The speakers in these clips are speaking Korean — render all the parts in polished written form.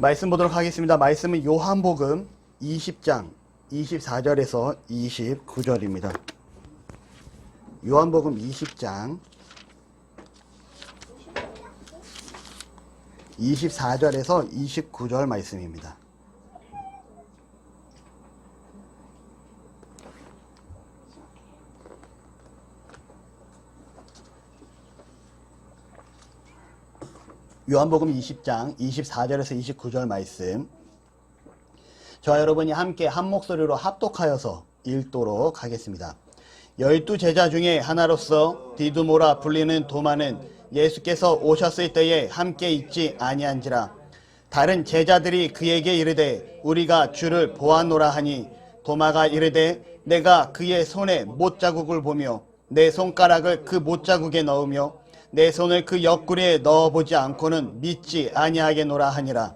말씀 보도록 하겠습니다. 말씀은 요한복음 20장 24절에서 29절입니다. 요한복음 20장 24절에서 29절 말씀입니다. 요한복음 20장 24절에서 29절 말씀, 저와 여러분이 함께 한 목소리로 합독하여서 읽도록 하겠습니다. 12제자 중에 하나로서 디두모라 불리는 도마는 예수께서 오셨을 때에 함께 있지 아니한지라. 다른 제자들이 그에게 이르되 우리가 주를 보았노라 하니, 도마가 이르되 내가 그의 손에 못자국을 보며 내 손가락을 그 못자국에 넣으며 내 손을 그 옆구리에 넣어보지 않고는 믿지 아니하겠노라 하니라.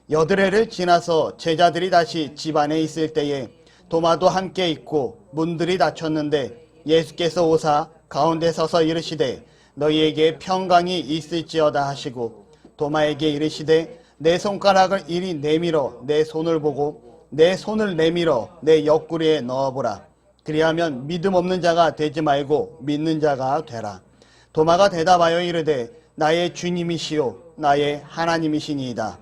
여드레를 지나서 제자들이 다시 집 안에 있을 때에 도마도 함께 있고 문들이 닫혔는데 예수께서 오사 가운데 서서 이르시되 너희에게 평강이 있을지어다 하시고, 도마에게 이르시되 내 손가락을 이리 내밀어 내 손을 보고 내 손을 내밀어 내 옆구리에 넣어보라. 그리하면 믿음 없는 자가 되지 말고 믿는 자가 되라. 도마가 대답하여 이르되 나의 주님이시요 나의 하나님이시니이다.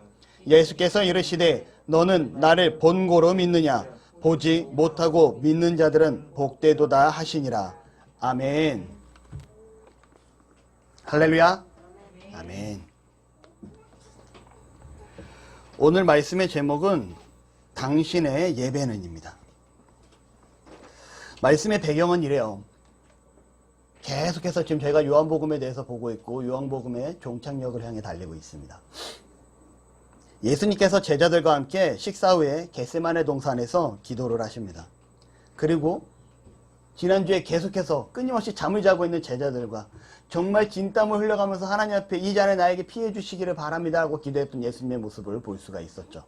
예수께서 이르시되 너는 나를 본고로 믿느냐? 보지 못하고 믿는 자들은 복되도다 하시니라. 아멘. 할렐루야. 아멘. 오늘 말씀의 제목은 당신의 예배는입니다. 말씀의 배경은 이래요. 계속해서 지금 저희가 요한복음에 대해서 보고 있고 요한복음의 종착역을 향해 달리고 있습니다. 예수님께서 제자들과 함께 식사 후에 겟세마네 동산에서 기도를 하십니다. 그리고 지난주에 계속해서 끊임없이 잠을 자고 있는 제자들과 정말 진땀을 흘려가면서 하나님 앞에 이 잔을 나에게 피해 주시기를 바랍니다 하고 기도했던 예수님의 모습을 볼 수가 있었죠.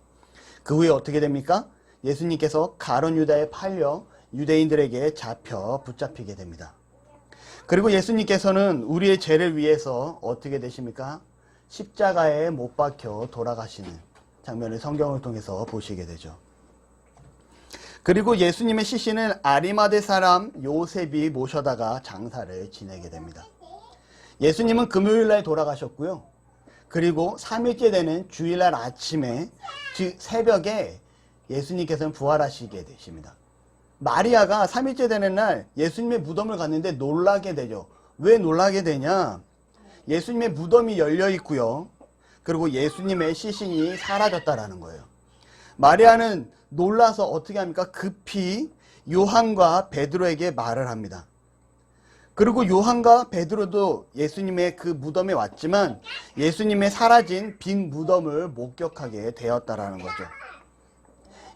그 후에 어떻게 됩니까? 예수님께서 가룟 유다에 팔려 유대인들에게 잡혀 붙잡히게 됩니다. 그리고 예수님께서는 우리의 죄를 위해서 어떻게 되십니까? 십자가에 못 박혀 돌아가시는 장면을 성경을 통해서 보시게 되죠. 그리고 예수님의 시신을 아리마대 사람 요셉이 모셔다가 장사를 지내게 됩니다. 예수님은 금요일날 돌아가셨고요. 그리고 3일째 되는 주일날 아침에, 즉 새벽에 예수님께서는 부활하시게 되십니다. 마리아가 3일째 되는 날 예수님의 무덤을 갔는데 놀라게 되죠. 왜 놀라게 되냐? 예수님의 무덤이 열려 있고요. 그리고 예수님의 시신이 사라졌다라는 거예요. 마리아는 놀라서 어떻게 합니까? 급히 요한과 베드로에게 말을 합니다. 그리고 요한과 베드로도 예수님의 그 무덤에 왔지만 예수님의 사라진 빈 무덤을 목격하게 되었다라는 거죠.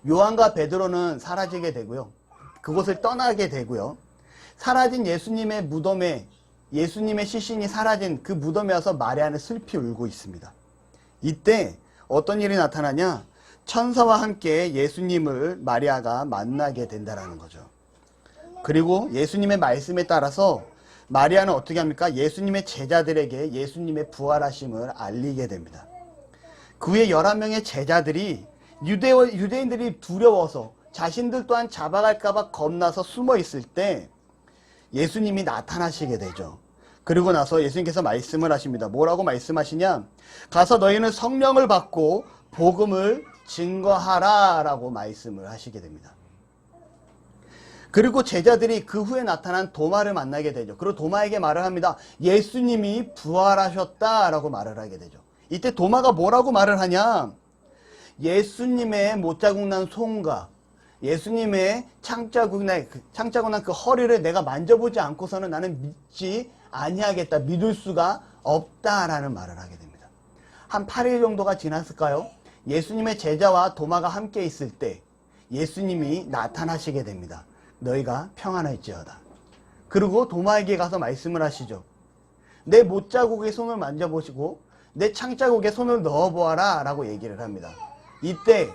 요한과 베드로는 사라지게 되고요. 그곳을 떠나게 되고요. 사라진 예수님의 무덤에 예수님의 시신이 사라진 그 무덤에 와서 마리아는 슬피 울고 있습니다. 이때 어떤 일이 나타나냐? 천사와 함께 예수님을 마리아가 만나게 된다는 거죠. 그리고 예수님의 말씀에 따라서 마리아는 어떻게 합니까? 예수님의 제자들에게 예수님의 부활하심을 알리게 됩니다. 그 후에 11명의 제자들이 유대인들이 두려워서 자신들 또한 잡아갈까봐 겁나서 숨어 있을 때 예수님이 나타나시게 되죠. 그리고 나서 예수님께서 말씀을 하십니다. 뭐라고 말씀하시냐? 가서 너희는 성령을 받고 복음을 증거하라 라고 말씀을 하시게 됩니다. 그리고 제자들이 그 후에 나타난 도마를 만나게 되죠. 그리고 도마에게 말을 합니다. 예수님이 부활하셨다 라고 말을 하게 되죠. 이때 도마가 뭐라고 말을 하냐? 예수님의 못자국 난 손과 예수님의 창자국 난 그 허리를 내가 만져보지 않고서는 나는 믿지 아니하겠다, 믿을 수가 없다라는 말을 하게 됩니다. 한 8일 정도가 지났을까요? 예수님의 제자와 도마가 함께 있을 때 예수님이 나타나시게 됩니다. 너희가 평안할지어다. 그리고 도마에게 가서 말씀을 하시죠. 내 못자국에 손을 만져보시고 내 창자국에 손을 넣어보아라 라고 얘기를 합니다. 이때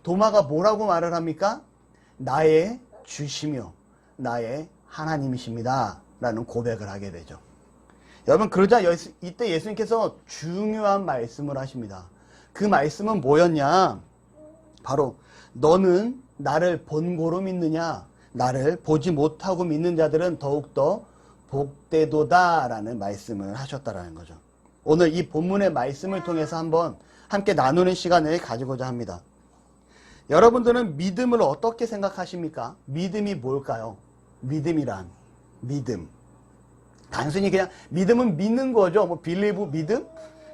도마가 뭐라고 말을 합니까? 나의 주시며 나의 하나님이십니다 라는 고백을 하게 되죠. 여러분, 그러자 이때 예수님께서 중요한 말씀을 하십니다. 그 말씀은 뭐였냐? 바로 너는 나를 본고로 믿느냐? 나를 보지 못하고 믿는 자들은 더욱더 복되도다 라는 말씀을 하셨다라는 거죠. 오늘 이 본문의 말씀을 통해서 한번 함께 나누는 시간을 가지고자 합니다. 여러분들은 믿음을 어떻게 생각하십니까? 믿음이 뭘까요? 믿음이란 믿음. 단순히 그냥 믿음은 믿는 거죠. 뭐 believe 믿음?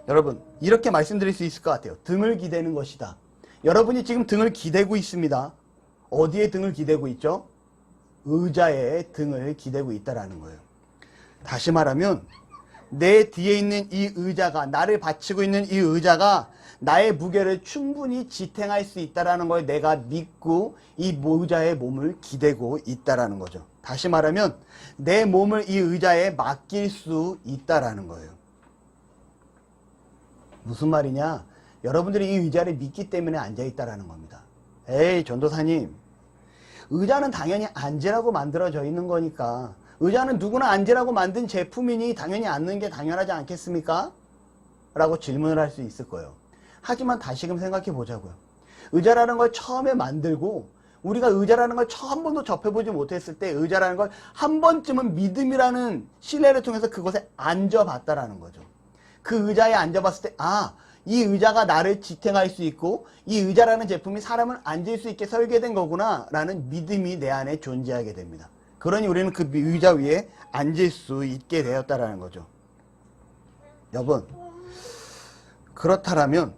여러분 이렇게 말씀드릴 수 있을 것 같아요. 등을 기대는 것이다. 여러분이 지금 등을 기대고 있습니다. 어디에 등을 기대고 있죠? 의자에 등을 기대고 있다라는 거예요. 다시 말하면 내 뒤에 있는 이 의자가, 나를 받치고 있는 이 의자가 나의 무게를 충분히 지탱할 수 있다라는 걸 내가 믿고 이 의자의 몸을 기대고 있다라는 거죠. 다시 말하면 내 몸을 이 의자에 맡길 수 있다라는 거예요. 무슨 말이냐? 여러분들이 이 의자를 믿기 때문에 앉아있다라는 겁니다. 에이 전도사님, 의자는 당연히 앉으라고 만들어져 있는 거니까, 의자는 누구나 앉으라고 만든 제품이니 당연히 앉는 게 당연하지 않겠습니까? 라고 질문을 할 수 있을 거예요. 하지만 다시금 생각해 보자고요. 의자라는 걸 처음에 만들고 우리가 의자라는 걸 한 번도 접해보지 못했을 때 의자라는 걸 한 번쯤은 믿음이라는 신뢰를 통해서 그곳에 앉아봤다라는 거죠. 그 의자에 앉아봤을 때 이 의자가 나를 지탱할 수 있고 이 의자라는 제품이 사람을 앉을 수 있게 설계된 거구나 라는 믿음이 내 안에 존재하게 됩니다. 그러니 우리는 그 의자 위에 앉을 수 있게 되었다라는 거죠. 여러분, 그렇다면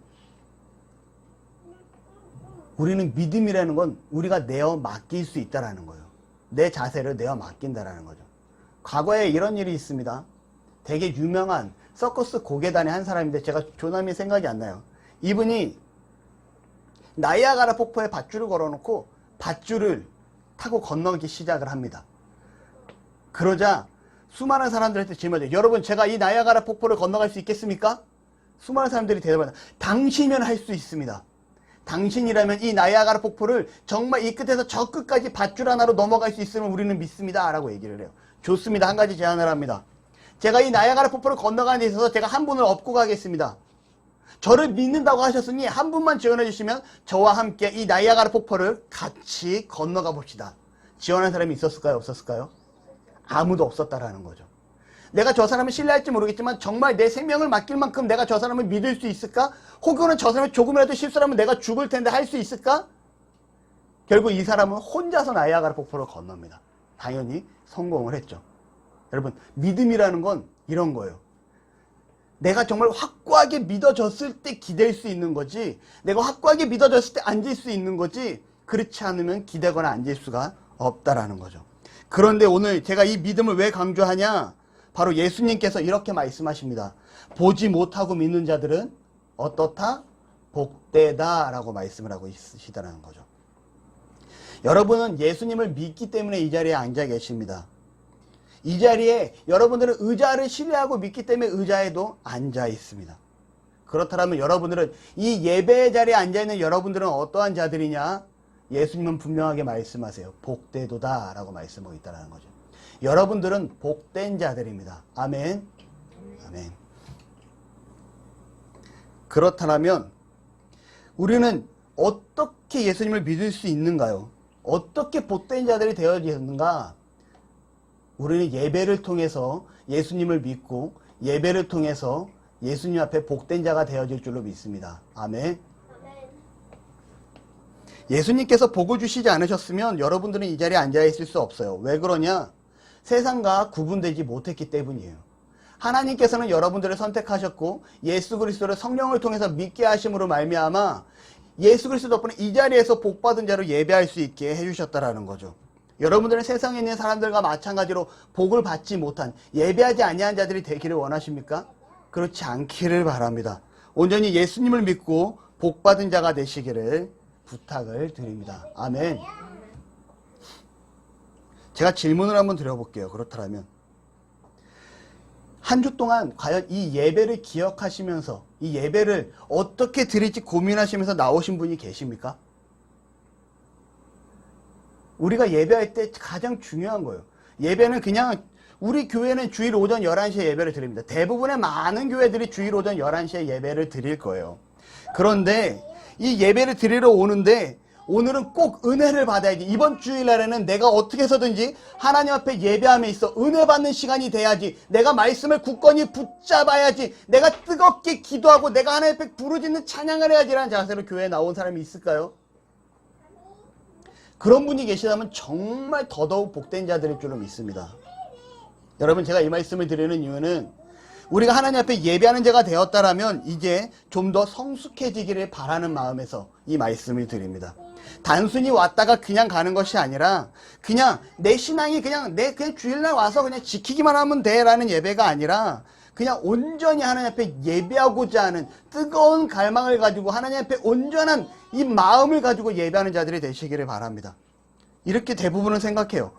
우리는 믿음이라는 건 우리가 내어 맡길 수 있다라는 거예요. 내 자세를 내어 맡긴다라는 거죠. 과거에 이런 일이 있습니다. 되게 유명한 서커스 고개단의 한 사람인데 제가 조남이 생각이 안 나요. 이분이 나이아가라 폭포에 밧줄을 걸어놓고 밧줄을 타고 건너기 시작을 합니다. 그러자 수많은 사람들한테 질문해요. 여러분, 제가 이 나이아가라 폭포를 건너갈 수 있겠습니까? 수많은 사람들이 대답합니다. 당신이면 할 수 있습니다. 당신이라면 이 나이아가라 폭포를 정말 이 끝에서 저 끝까지 밧줄 하나로 넘어갈 수 있으면 우리는 믿습니다 라고 얘기를 해요. 좋습니다. 한 가지 제안을 합니다. 제가 이 나이아가라 폭포를 건너가는 데 있어서 제가 한 분을 업고 가겠습니다. 저를 믿는다고 하셨으니 한 분만 지원해 주시면 저와 함께 이 나이아가라 폭포를 같이 건너가 봅시다. 지원한 사람이 있었을까요? 없었을까요? 아무도 없었다라는 거죠. 내가 저 사람을 신뢰할지 모르겠지만 정말 내 생명을 맡길 만큼 내가 저 사람을 믿을 수 있을까? 혹은 저 사람이 조금이라도 실수하면 내가 죽을 텐데 할 수 있을까? 결국 이 사람은 혼자서 나이아가라 폭포를 건넙니다. 당연히 성공을 했죠. 여러분, 믿음이라는 건 이런 거예요. 내가 정말 확고하게 믿어졌을 때 기댈 수 있는 거지, 내가 확고하게 믿어졌을 때 앉을 수 있는 거지, 그렇지 않으면 기대거나 앉을 수가 없다라는 거죠. 그런데 오늘 제가 이 믿음을 왜 강조하냐? 바로 예수님께서 이렇게 말씀하십니다. 보지 못하고 믿는 자들은 어떻다? 복되다 라고 말씀을 하고 있으시다는 거죠. 여러분은 예수님을 믿기 때문에 이 자리에 앉아 계십니다. 이 자리에 여러분들은 의자를 신뢰하고 믿기 때문에 의자에도 앉아 있습니다. 그렇다면 여러분들은 이 예배의 자리에 앉아 있는 여러분들은 어떠한 자들이냐? 예수님은 분명하게 말씀하세요. 복되도다 라고 말씀하고 있다는 거죠. 여러분들은 복된 자들입니다. 아멘. 아멘. 그렇다면 우리는 어떻게 예수님을 믿을 수 있는가요? 어떻게 복된 자들이 되어지는가? 우리는 예배를 통해서 예수님을 믿고 예배를 통해서 예수님 앞에 복된 자가 되어질 줄로 믿습니다. 아멘. 예수님께서 복을 주시지 않으셨으면 여러분들은 이 자리에 앉아 있을 수 없어요. 왜 그러냐? 세상과 구분되지 못했기 때문이에요. 하나님께서는 여러분들을 선택하셨고 예수 그리스도를 성령을 통해서 믿게 하심으로 말미암아 예수 그리스도 덕분에 이 자리에서 복받은 자로 예배할 수 있게 해주셨다라는 거죠. 여러분들은 세상에 있는 사람들과 마찬가지로 복을 받지 못한 예배하지 아니한 자들이 되기를 원하십니까? 그렇지 않기를 바랍니다. 온전히 예수님을 믿고 복받은 자가 되시기를 부탁을 드립니다. 아멘. 제가 질문을 한번 드려볼게요. 그렇다면 한 주 동안 과연 이 예배를 기억하시면서 이 예배를 어떻게 드릴지 고민하시면서 나오신 분이 계십니까? 우리가 예배할 때 가장 중요한 거예요. 예배는 그냥 우리 교회는 주일 오전 11시에 예배를 드립니다. 대부분의 많은 교회들이 주일 오전 11시에 예배를 드릴 거예요. 그런데 이 예배를 드리러 오는데 오늘은 꼭 은혜를 받아야지. 이번 주일날에는 내가 어떻게 해서든지 하나님 앞에 예배함에 있어 은혜 받는 시간이 돼야지. 내가 말씀을 굳건히 붙잡아야지. 내가 뜨겁게 기도하고 내가 하나님 앞에 부르짖는 찬양을 해야지라는 자세로 교회에 나온 사람이 있을까요? 그런 분이 계시다면 정말 더더욱 복된 자들일 줄로 믿습니다. 여러분, 제가 이 말씀을 드리는 이유는 우리가 하나님 앞에 예배하는 자가 되었다라면 이제 좀 더 성숙해지기를 바라는 마음에서 이 말씀을 드립니다. 단순히 왔다가 그냥 가는 것이 아니라 그냥 내 신앙이 그냥 주일날 와서 그냥 지키기만 하면 돼라는 예배가 아니라 그냥 온전히 하나님 앞에 예배하고자 하는 뜨거운 갈망을 가지고 하나님 앞에 온전한 이 마음을 가지고 예배하는 자들이 되시기를 바랍니다. 이렇게 대부분은 생각해요.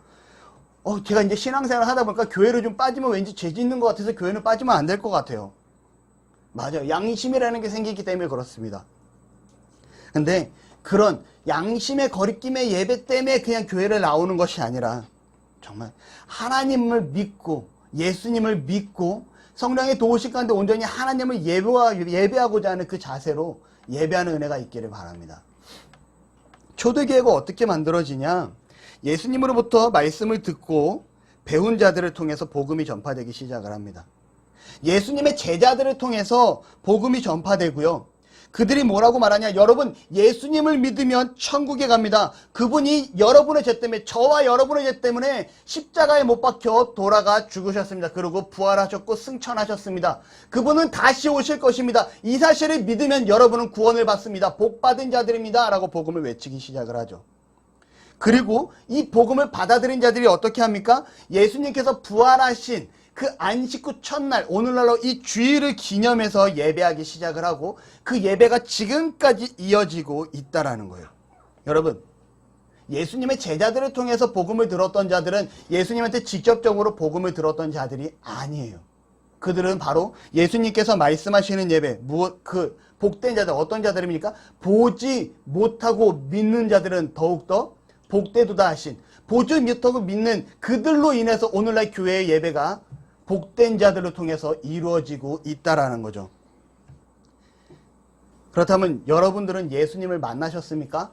제가 이제 신앙생활을 하다 보니까 교회를 좀 빠지면 왠지 죄 짓는 것 같아서 교회는 빠지면 안 될 것 같아요. 맞아요. 양심이라는 게 생기기 때문에 그렇습니다. 근데 그런 양심의 거리낌의 예배 때문에 그냥 교회를 나오는 것이 아니라 정말 하나님을 믿고 예수님을 믿고 성령의 도우심 가운데 온전히 하나님을 예배하고자 하는 그 자세로 예배하는 은혜가 있기를 바랍니다. 초대교회가 어떻게 만들어지냐? 예수님으로부터 말씀을 듣고 배운 자들을 통해서 복음이 전파되기 시작을 합니다. 예수님의 제자들을 통해서 복음이 전파되고요. 그들이 뭐라고 말하냐? 여러분, 예수님을 믿으면 천국에 갑니다. 그분이 여러분의 죄 때문에, 저와 여러분의 죄 때문에 십자가에 못 박혀 돌아가 죽으셨습니다. 그리고 부활하셨고 승천하셨습니다. 그분은 다시 오실 것입니다. 이 사실을 믿으면 여러분은 구원을 받습니다. 복 받은 자들입니다. 라고 복음을 외치기 시작을 하죠. 그리고 이 복음을 받아들인 자들이 어떻게 합니까? 예수님께서 부활하신 그 안식 후 첫날, 오늘날로 이 주일을 기념해서 예배하기 시작을 하고 그 예배가 지금까지 이어지고 있다라는 거예요. 여러분, 예수님의 제자들을 통해서 복음을 들었던 자들은 예수님한테 직접적으로 복음을 들었던 자들이 아니에요. 그들은 바로 예수님께서 말씀하시는 예배, 복된 자들, 어떤 자들입니까? 보지 못하고 믿는 자들은 더욱더 복되도다 하신, 보지 못하고 믿는 그들로 인해서 오늘날 교회의 예배가 복된 자들을 통해서 이루어지고 있다라는 거죠. 그렇다면 여러분들은 예수님을 만나셨습니까?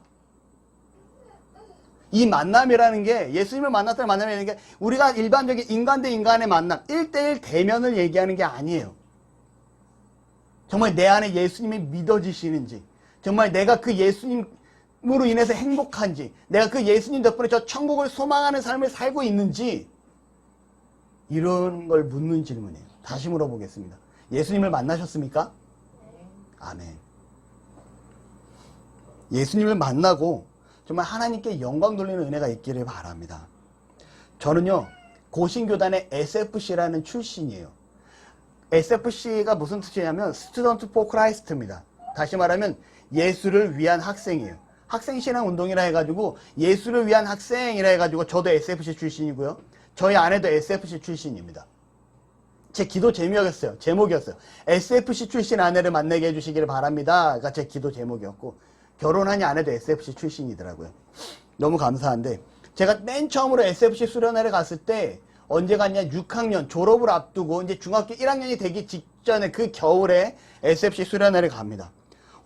이 만남이라는 게, 예수님을 만났다는 만남이라는 게 우리가 일반적인 인간 대 인간의 만남, 1대1 대면을 얘기하는 게 아니에요. 정말 내 안에 예수님이 믿어지시는지, 정말 내가 그 예수님으로 인해서 행복한지, 내가 그 예수님 덕분에 저 천국을 소망하는 삶을 살고 있는지, 이런 걸 묻는 질문이에요. 다시 물어보겠습니다. 예수님을 만나셨습니까? 아멘. 예수님을 만나고 정말 하나님께 영광 돌리는 은혜가 있기를 바랍니다. 저는요, 고신교단의 SFC라는 출신이에요. SFC가 무슨 뜻이냐면 Student for Christ입니다. 다시 말하면 예수를 위한 학생이에요. 학생신앙 운동이라 해가지고 예수를 위한 학생이라 해가지고 저도 SFC 출신이고요. 저희 아내도 SFC 출신입니다. 제 기도 제목이었어요. SFC 출신 아내를 만나게 해주시기를 바랍니다. 가 제 기도 제목이었고, 결혼하니 아내도 SFC 출신이더라고요. 너무 감사한데, 제가 맨 처음으로 SFC 수련회를 갔을 때 언제 갔냐? 6학년 졸업을 앞두고 이제 중학교 1학년이 되기 직전에 그 겨울에 SFC 수련회를 갑니다.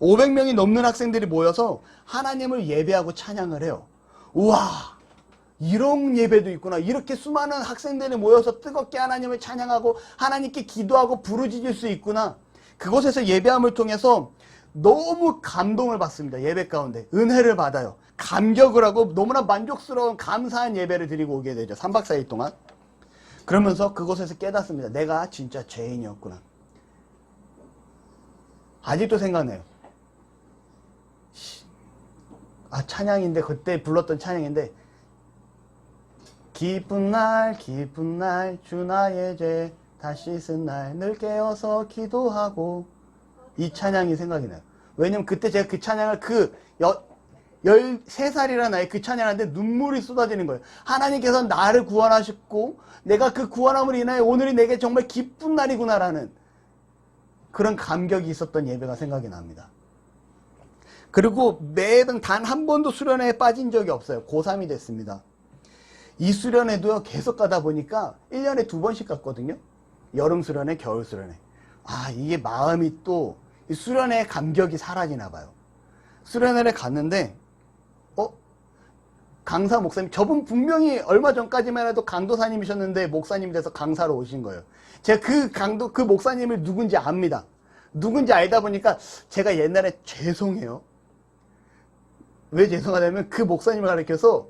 500명이 넘는 학생들이 모여서 하나님을 예배하고 찬양을 해요. 우와, 이런 예배도 있구나. 이렇게 수많은 학생들이 모여서 뜨겁게 하나님을 찬양하고 하나님께 기도하고 부르짖을 수 있구나. 그곳에서 예배함을 통해서 너무 감동을 받습니다. 예배 가운데 은혜를 받아요. 감격을 하고 너무나 만족스러운 감사한 예배를 드리고 오게 되죠. 3박 4일 동안. 그러면서 그곳에서 깨닫습니다. 내가 진짜 죄인이었구나. 아직도 생각나요. 찬양인데, 그때 불렀던 찬양인데, 기쁜 날 주 나의 죄 다 씻은 날 늘 깨어서 기도하고, 이 찬양이 생각이 나요. 왜냐면 그때 제가 그 찬양을 13살이라는 나이에 그 찬양하는데 눈물이 쏟아지는 거예요. 하나님께서 나를 구원하셨고 내가 그 구원함을 인하여 오늘이 내게 정말 기쁜 날이구나라는 그런 감격이 있었던 예배가 생각이 납니다. 그리고 매번 단 한 번도 수련회에 빠진 적이 없어요. 고3이 됐습니다. 이 수련회도요, 계속 가다 보니까 1년에 2번씩 갔거든요. 여름 수련회, 겨울 수련회. 이게 마음이 또 이 수련회 감격이 사라지나 봐요. 수련회를 갔는데 강사 목사님, 저분 분명히 얼마 전까지만 해도 강도사님이셨는데 목사님이 돼서 강사로 오신 거예요. 제가 그 목사님을 누군지 압니다. 누군지 알다 보니까 제가 옛날에 죄송해요. 왜 죄송하냐면 그 목사님을 가르쳐서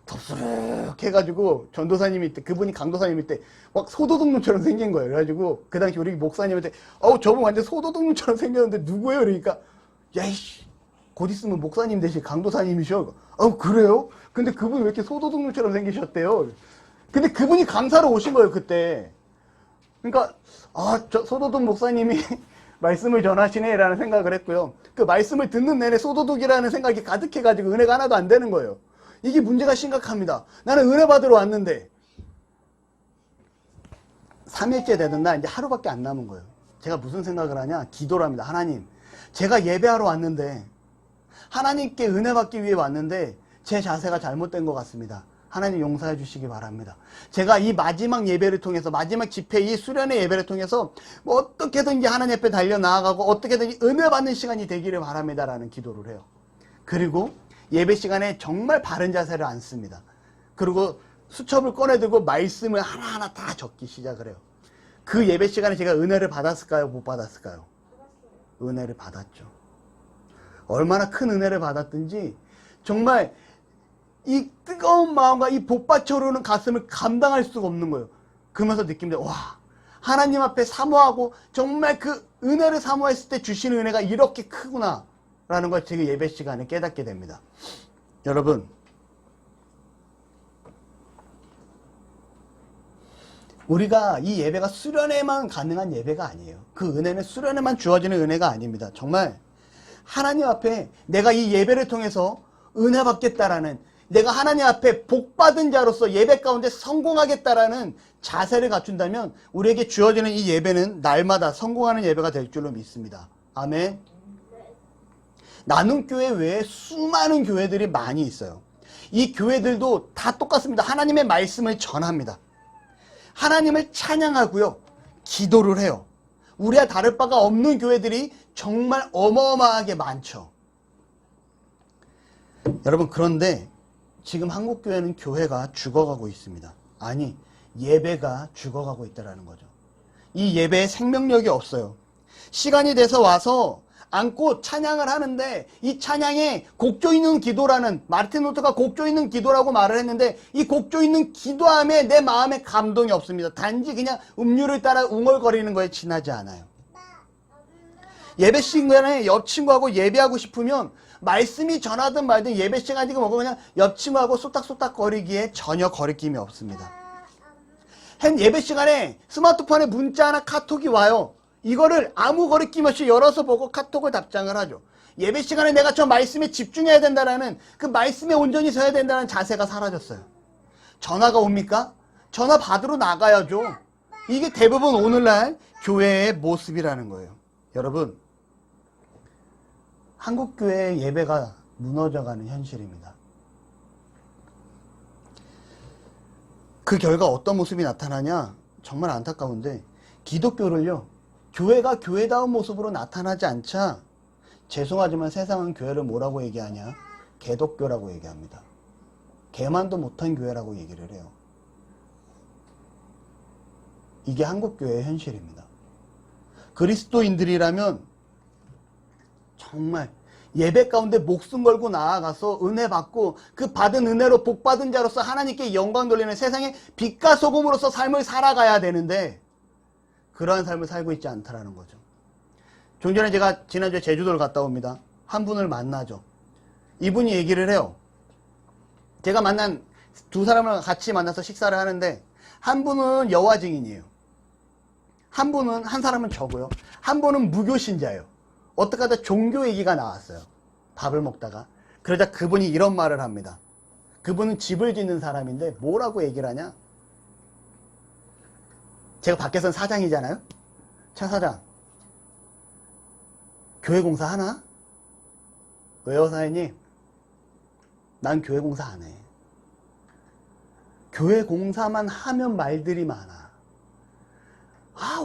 덥수룩 해가지고 전도사님이 때, 그분이 강도사님일 때 막 소도둑놈처럼 생긴 거예요. 그래가지고 그 당시 우리 목사님한테 저분 완전 소도둑놈처럼 생겼는데 누구예요? 그러니까 야이씨, 곧 있으면 목사님 대신 강도사님이셔. 그래요? 근데 그분이 왜 이렇게 소도둑놈처럼 생기셨대요? 근데 그분이 강사로 오신 거예요, 그때. 그러니까 저 소도둑 목사님이 말씀을 전하시네 라는 생각을 했고요. 그 말씀을 듣는 내내 소도둑이라는 생각이 가득해가지고 은혜가 하나도 안 되는 거예요. 이게 문제가 심각합니다. 나는 은혜 받으러 왔는데 3일째 되던 날 이제 하루밖에 안 남은 거예요. 제가 무슨 생각을 하냐? 기도를 합니다. 하나님, 제가 예배하러 왔는데 하나님께 은혜 받기 위해 왔는데 제 자세가 잘못된 것 같습니다. 하나님 용서해 주시기 바랍니다. 제가 이 마지막 예배를 통해서, 마지막 집회, 이 수련의 예배를 통해서 뭐 어떻게든지 하나님 앞에 달려나아가고 어떻게든지 은혜 받는 시간이 되기를 바랍니다 라는 기도를 해요. 그리고 예배 시간에 정말 바른 자세를 앉습니다. 그리고 수첩을 꺼내들고 말씀을 하나하나 다 적기 시작을 해요. 그 예배 시간에 제가 은혜를 받았을까요? 못 받았을까요? 은혜를 받았죠. 얼마나 큰 은혜를 받았든지 정말 이 뜨거운 마음과 이 복받쳐 오르는 가슴을 감당할 수가 없는 거예요. 그러면서 느낍니다. 와, 하나님 앞에 사모하고 정말 그 은혜를 사모했을 때 주시는 은혜가 이렇게 크구나 라는 걸 제가 예배 시간에 깨닫게 됩니다. 여러분, 우리가 이 예배가 수련회만 가능한 예배가 아니에요. 그 은혜는 수련회만 주어지는 은혜가 아닙니다. 정말 하나님 앞에 내가 이 예배를 통해서 은혜 받겠다라는, 내가 하나님 앞에 복받은 자로서 예배 가운데 성공하겠다라는 자세를 갖춘다면 우리에게 주어지는 이 예배는 날마다 성공하는 예배가 될 줄로 믿습니다. 아멘. 나눔교회 외에 수많은 교회들이 많이 있어요. 이 교회들도 다 똑같습니다. 하나님의 말씀을 전합니다. 하나님을 찬양하고요, 기도를 해요. 우리와 다를 바가 없는 교회들이 정말 어마어마하게 많죠. 여러분, 그런데 지금 한국교회는 교회가 죽어가고 있습니다. 아니, 예배가 죽어가고 있다는 거죠. 이 예배에 생명력이 없어요. 시간이 돼서 와서 앉고 찬양을 하는데 이 찬양에 곡조 있는 기도라는, 마르틴 루터가 곡조 있는 기도라고 말을 했는데 이 곡조 있는 기도함에 내 마음에 감동이 없습니다. 단지 그냥 음료를 따라 웅얼거리는 거에 지나지 않아요. 예배 시간에 옆 친구하고 예배하고 싶으면 말씀이 전하든 말든 예배 시간이고 뭐고 그냥 옆 친구하고 쏙닥쏙닥 거리기에 전혀 거리낌이 없습니다. 예배 시간에 스마트폰에 문자나 카톡이 와요. 이거를 아무 거리낌 없이 열어서 보고 카톡을 답장을 하죠. 예배 시간에 내가 저 말씀에 집중해야 된다라는, 그 말씀에 온전히 서야 된다는 자세가 사라졌어요. 전화가 옵니까? 전화 받으러 나가야죠. 이게 대부분 오늘날 교회의 모습이라는 거예요. 여러분, 한국교회의 예배가 무너져가는 현실입니다. 그 결과 어떤 모습이 나타나냐? 정말 안타까운데 기독교를요, 교회가 교회다운 모습으로 나타나지 않자 죄송하지만 세상은 교회를 뭐라고 얘기하냐? 개독교라고 얘기합니다. 개만도 못한 교회라고 얘기를 해요. 이게 한국교회의 현실입니다. 그리스도인들이라면 정말 예배 가운데 목숨 걸고 나아가서 은혜 받고 그 받은 은혜로 복 받은 자로서 하나님께 영광 돌리는 세상의 빛과 소금으로서 삶을 살아가야 되는데 그러한 삶을 살고 있지 않다라는 거죠. 좀 전에 제가 지난주에 제주도를 갔다 옵니다. 한 분을 만나죠. 이분이 얘기를 해요. 제가 만난 두 사람을 같이 만나서 식사를 하는데 한 분은 여호와 증인이에요. 한 사람은 저고요. 한 분은 무교 신자예요. 어떻게 하다 종교 얘기가 나왔어요. 밥을 먹다가. 그러자 그분이 이런 말을 합니다. 그분은 집을 짓는 사람인데 뭐라고 얘기를 하냐? 제가 밖에서는 사장이잖아요. 차 사장, 교회 공사 하나? 왜요, 사장님? 난 교회 공사 안 해. 교회 공사만 하면 말들이 많아.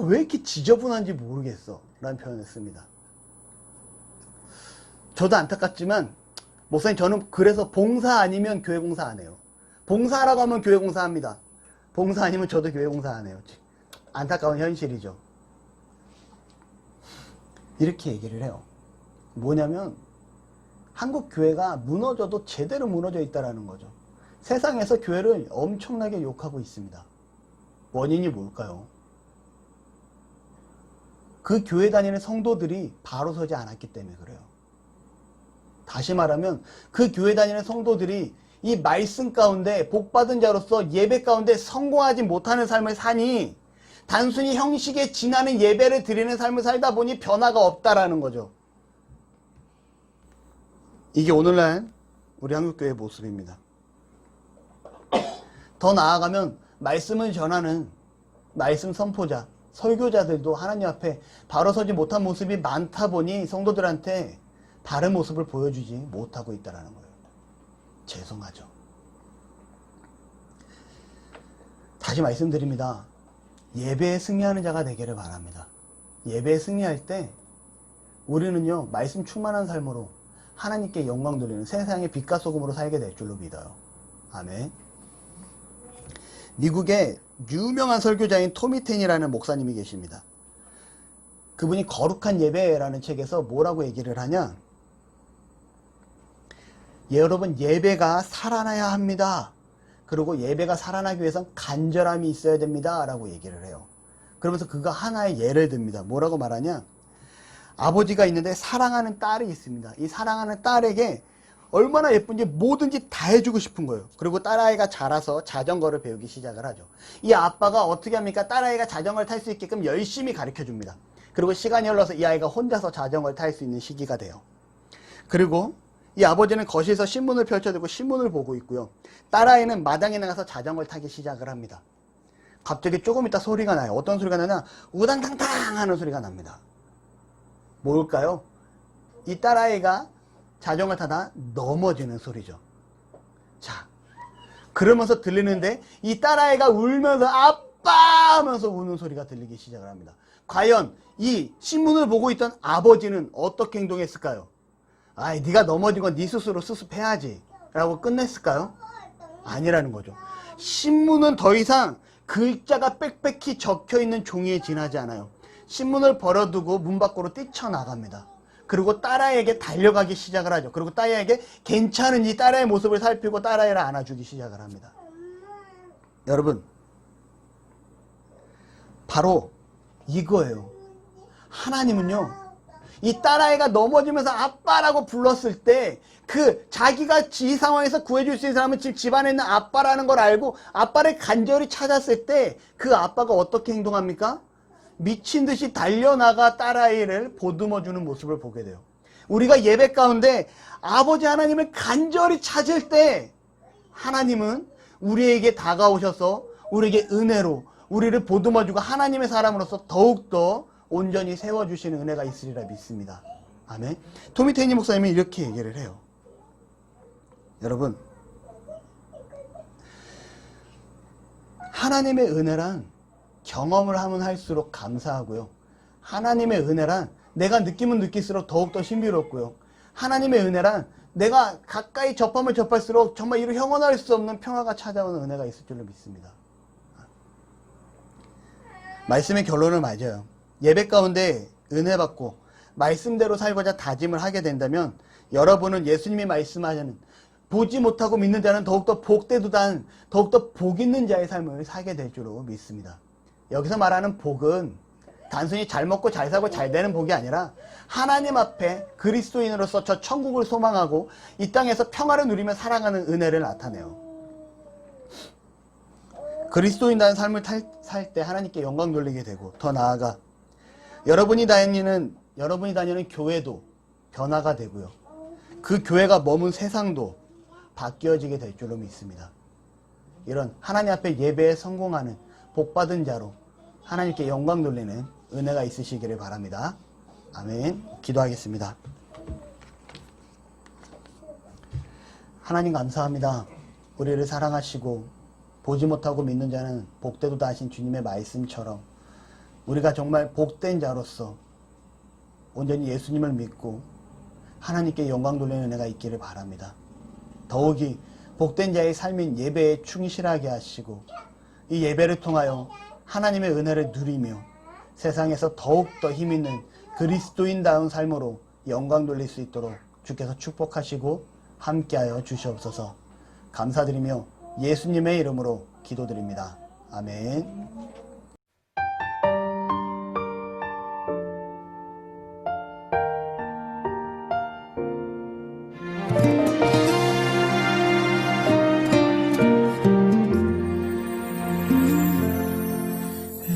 왜 이렇게 지저분한지 모르겠어 라는 표현을 씁니다. 저도 안타깝지만 목사님 저는 그래서 봉사 아니면 교회 공사 안 해요. 봉사라고 하면 교회 공사 합니다. 봉사 아니면 저도 교회 공사 안 해요. 안타까운 현실이죠. 이렇게 얘기를 해요. 뭐냐면 한국 교회가 무너져도 제대로 무너져 있다는 거죠. 세상에서 교회를 엄청나게 욕하고 있습니다. 원인이 뭘까요? 그 교회 다니는 성도들이 바로 서지 않았기 때문에 그래요. 다시 말하면 그 교회 다니는 성도들이 이 말씀 가운데 복받은 자로서 예배 가운데 성공하지 못하는 삶을 사니 단순히 형식에 지나는 예배를 드리는 삶을 살다 보니 변화가 없다라는 거죠. 이게 오늘날 우리 한국교회의 모습입니다. 더 나아가면 말씀을 전하는 말씀 선포자, 설교자들도 하나님 앞에 바로 서지 못한 모습이 많다 보니 성도들한테 다른 모습을 보여주지 못하고 있다는 거예요. 죄송하죠. 다시 말씀드립니다. 예배에 승리하는 자가 되기를 바랍니다. 예배에 승리할 때 우리는요, 말씀 충만한 삶으로 하나님께 영광 돌리는 세상의 빛과 소금으로 살게 될 줄로 믿어요. 아멘. 미국의 유명한 설교자인 토미 텐이라는 목사님이 계십니다. 그분이 거룩한 예배라는 책에서 뭐라고 얘기를 하냐? 여러분, 예배가 살아나야 합니다. 그리고 예배가 살아나기 위해선 간절함이 있어야 됩니다. 라고 얘기를 해요. 그러면서 그가 하나의 예를 듭니다. 뭐라고 말하냐? 아버지가 있는데 사랑하는 딸이 있습니다. 이 사랑하는 딸에게 얼마나 예쁜지 뭐든지 다 해주고 싶은 거예요. 그리고 딸아이가 자라서 자전거를 배우기 시작을 하죠. 이 아빠가 어떻게 합니까? 딸아이가 자전거를 탈 수 있게끔 열심히 가르쳐 줍니다. 그리고 시간이 흘러서 이 아이가 혼자서 자전거를 탈 수 있는 시기가 돼요. 그리고 이 아버지는 거실에서 신문을 펼쳐두고 신문을 보고 있고요. 딸아이는 마당에 나가서 자전거를 타기 시작을 합니다. 갑자기 조금 있다 소리가 나요. 어떤 소리가 나냐? 우당탕탕 하는 소리가 납니다. 뭘까요? 이 딸아이가 자전거를 타다 넘어지는 소리죠. 자, 그러면서 들리는데 이 딸아이가 울면서 아빠 하면서 우는 소리가 들리기 시작을 합니다. 과연 이 신문을 보고 있던 아버지는 어떻게 행동했을까요? 아이, 네가 넘어진 건 네 스스로 수습해야지 라고 끝냈을까요? 아니라는 거죠. 신문은 더 이상 글자가 빽빽히 적혀있는 종이에 지나지 않아요. 신문을 버려두고 문 밖으로 뛰쳐나갑니다. 그리고 딸아이에게 달려가기 시작을 하죠. 그리고 딸아이에게 괜찮은지 딸아이의 모습을 살피고 딸아이를 안아주기 시작을 합니다. 여러분, 바로 이거예요. 하나님은요, 이 딸아이가 넘어지면서 아빠라고 불렀을 때 그 자기가 이 상황에서 구해줄 수 있는 사람은 지금 집안에 있는 아빠라는 걸 알고 아빠를 간절히 찾았을 때 그 아빠가 어떻게 행동합니까? 미친 듯이 달려나가 딸아이를 보듬어주는 모습을 보게 돼요. 우리가 예배 가운데 아버지 하나님을 간절히 찾을 때 하나님은 우리에게 다가오셔서 우리에게 은혜로 우리를 보듬어주고 하나님의 사람으로서 더욱더 온전히 세워주시는 은혜가 있으리라 믿습니다. 아멘. 토미 테니 목사님은 이렇게 얘기를 해요. 여러분, 하나님의 은혜란 경험을 하면 할수록 감사하고요. 하나님의 은혜란 내가 느끼면 느낄수록 더욱더 신비롭고요. 하나님의 은혜란 내가 가까이 접하면 접할수록 정말 이루 형언할 수 없는 평화가 찾아오는 은혜가 있을 줄로 믿습니다. 말씀의 결론을 맞아요. 예배 가운데 은혜 받고 말씀대로 살고자 다짐을 하게 된다면 여러분은 예수님이 말씀하시는 보지 못하고 믿는 자는 더욱더 복되도단 더욱더 복 있는 자의 삶을 살게 될 줄로 믿습니다. 여기서 말하는 복은 단순히 잘 먹고 잘 살고 잘 되는 복이 아니라 하나님 앞에 그리스도인으로서 저 천국을 소망하고 이 땅에서 평화를 누리며 살아가는 은혜를 나타내요. 그리스도인다는 삶을 살 때 하나님께 영광 돌리게 되고 더 나아가 여러분이 다니는 교회도 변화가 되고요. 그 교회가 머문 세상도 바뀌어지게 될 줄로 믿습니다. 이런 하나님 앞에 예배에 성공하는 복받은 자로 하나님께 영광 돌리는 은혜가 있으시기를 바랍니다. 아멘. 기도하겠습니다. 하나님 감사합니다. 우리를 사랑하시고 보지 못하고 믿는 자는 복되도다 하신 주님의 말씀처럼 우리가 정말 복된 자로서 온전히 예수님을 믿고 하나님께 영광 돌리는 은혜가 있기를 바랍니다. 더욱이 복된 자의 삶인 예배에 충실하게 하시고 이 예배를 통하여 하나님의 은혜를 누리며 세상에서 더욱더 힘있는 그리스도인다운 삶으로 영광 돌릴 수 있도록 주께서 축복하시고 함께하여 주시옵소서. 감사드리며 예수님의 이름으로 기도드립니다. 아멘.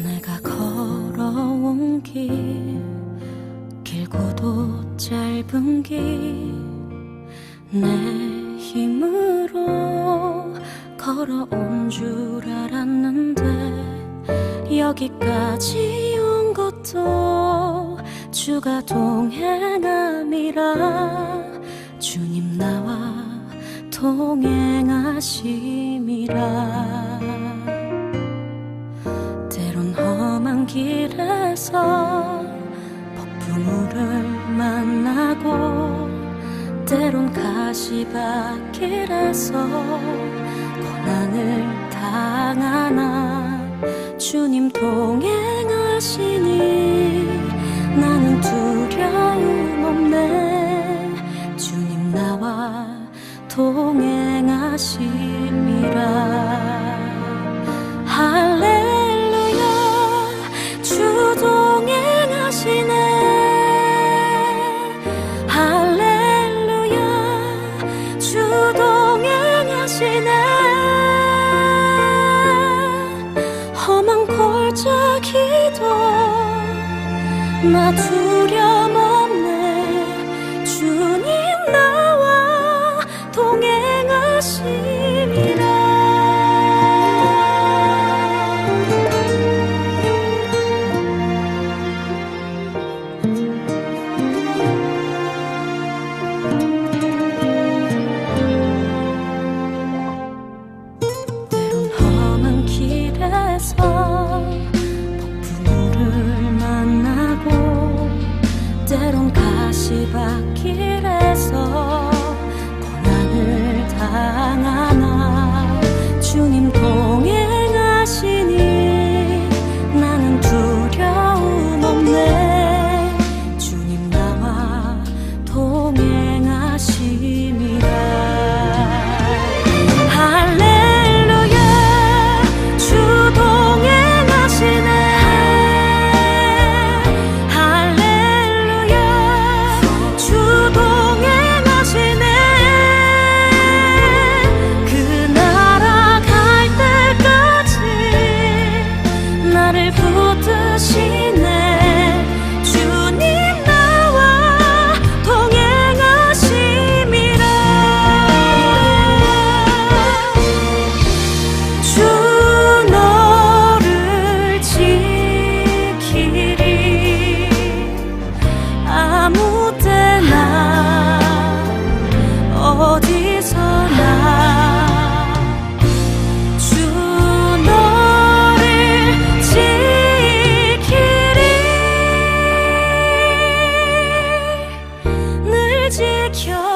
내가 걸어온 길 길고도 짧은 길 내 힘으로 걸어온 줄 알았는데 여기까지 온 것도 주가 동행함이라 주님 나와 동행하심이라. 때론 험한 길에서 폭풍우를 만나고 때론 가시밭길에서 고난을 당하나 주님 동행하시니 나는 두려움 없네. 주님 나와 동행하심이라. 할렐루야 주 동행하시네. 할렐루야 주 동행하시네. 험한 골짜기도 나 두려움 없네. 주님 나와 동행하심이라. 때론 험한 길에서 폭풍우를 만나고 때론 가시밭길에서 고난을 당하나 주님 동행하시니 나는 두려움 없네. 주님 나와 동행하심이라. 할렐루야 주 동행하시네. 할렐루야 주 동행하시네. 그 나라 갈 때까지 나를 붙드시네. 주님 나와 동행하심이라. 주 너를 지키리. 아무 때나 어디서나 주 너를 지키리. 늘 지켜